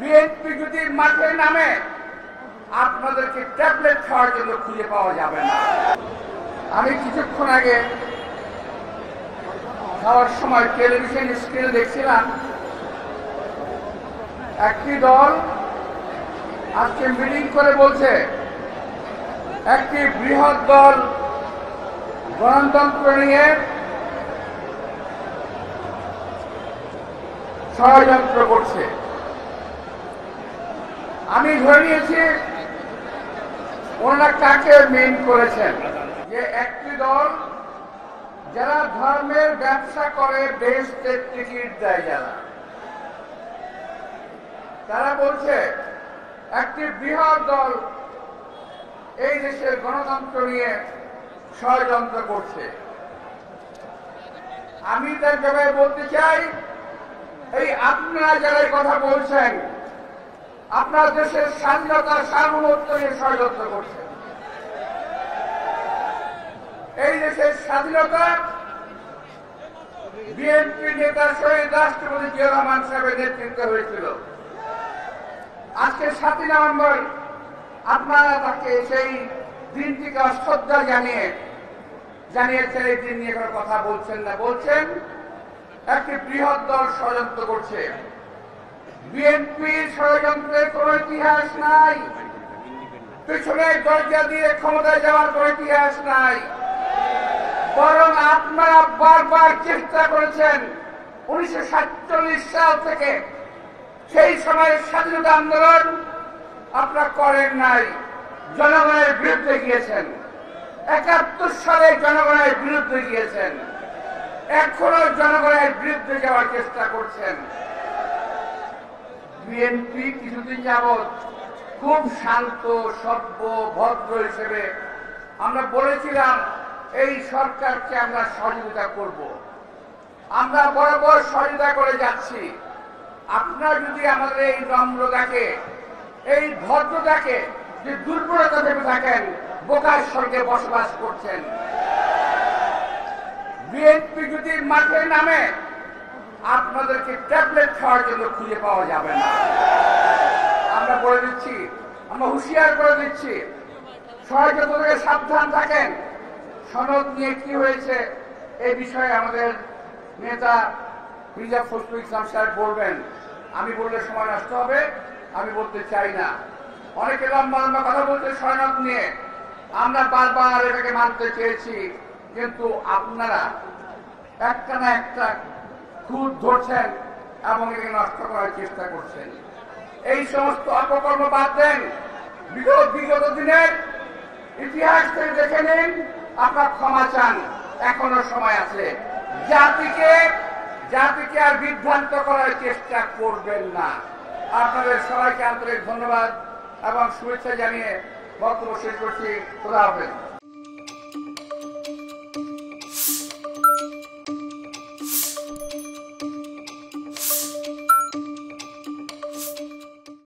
BNP যদি মাঠে নামে আপনাদেরকে ট্যাবলেট খাওয়ার জন্য খুঁজে পাওয়া যাবে না। আমি কিছুক্ষণ আগে খাওয়ার সময় টেলিভিশন স্ক্রিনে দেখছিলাম একটি দল আজকে মিটিং করে বলছে একটি বৃহৎ দল গণতন্ত্র নিয়ে ষড়যন্ত্র করছে। আমি ধরে নিয়েছি ওনারা কাকে মেইন করেছেন, যে একটি দল যারা ধর্মের ব্যবসা করে বেহেশতের টিকিট দেয় যারা, তারা বলছে একটি বৃহৎ দল এই দেশের গণতন্ত্র নিয়ে ষড়যন্ত্র করছে। আমি তার জবাবে বলতে চাই, এই আপনারা যারা এই কথা বলছেন আপনার দেশের স্বাধীনতা সার্বভৌমত্ব নিয়ে ষড়যন্ত্র করছেন। এই দেশের স্বাধীনতা বিএনপি নেতা শহীদ রাষ্ট্রপতি জিয়াউর রহমান সাহেবের নেতৃত্বে হয়েছিল। আজকে 7ই নভেম্বর আপনারা তাকে সেই দিনটিকে অশ্রদ্ধা জানিয়েছেন। এই দিন নিয়ে কোনো কথা বলছেন না, বলছেন একটি বৃহৎ দল ষড়যন্ত্র করছে। বিএনপির ষড়যন্ত্রের কোন ইতিহাস নাই, পিছনে দরজা দিয়ে ক্ষমতায় যাওয়ার কোন ইতিহাস নাই। বরং আপনারা বারবার চেষ্টা করেছেন 1947 সাল থেকে, সেই সময়ের স্বাধীনতা আন্দোলন আপনারা করেন নাই, জনগণের বিরুদ্ধে গিয়েছেন। 71 সালে জনগণের বিরুদ্ধে গিয়েছেন, এখনো জনগণের বিরুদ্ধে যাওয়ার চেষ্টা করছেন। বিএনপি কিছুদিন যাবৎ খুব শান্ত সভ্য ভদ্র হিসেবে আমরা বলেছিলাম এই সরকারকে আমরা সহযোগিতা করব, আমরা বরাবর সহযোগিতা করে যাচ্ছি। আপনারা যদি আমাদের এই নম্রতাকে এই ভদ্রতাকে যে দুর্বলতা ভেবে থাকেন, বোকার স্বর্গে বসবাস করছেন। বিএনপি যদি মাঠে নামে আপনাদেরকে ট্যাবলেট খাওয়ার জন্য খুঁজে পাওয়া যাবে না। আমরা বলে দিচ্ছি, আমরা হুঁশিয়ার করে দিচ্ছি, ষড়যন্ত্র থেকে সাবধান থাকেন। সনদ নিয়ে কি হয়েছে এই বিষয়ে আমাদের নেতা মির্জা ফখরুল ইসলাম সাহেব বলবেন। আমি বললে সময় নষ্ট হবে, আমি বলতে চাই না। অনেকে লম্বা লম্বা কথা বলতে সনদ নিয়ে, আমরা বারবার এটাকে মানতে চেয়েছি, কিন্তু আপনারা একটা না একটা খুঁত ধরছেন এবং এটাকে নষ্ট করার চেষ্টা করছেন। এই সমস্ত অপকর্ম বাদ দেন। বিগত দিনের ইতিহাস থেকে দেখে নিন, আপনার ক্ষমা চান, এখনো সময় আছে। জাতিকে আর বিভ্রান্ত করার চেষ্টা করবেন না। আপনাদের সবাইকে আন্তরিক ধন্যবাদ এবং শুভেচ্ছা জানিয়ে বক্তব্য শেষ করছি। খোদা হাফেজ।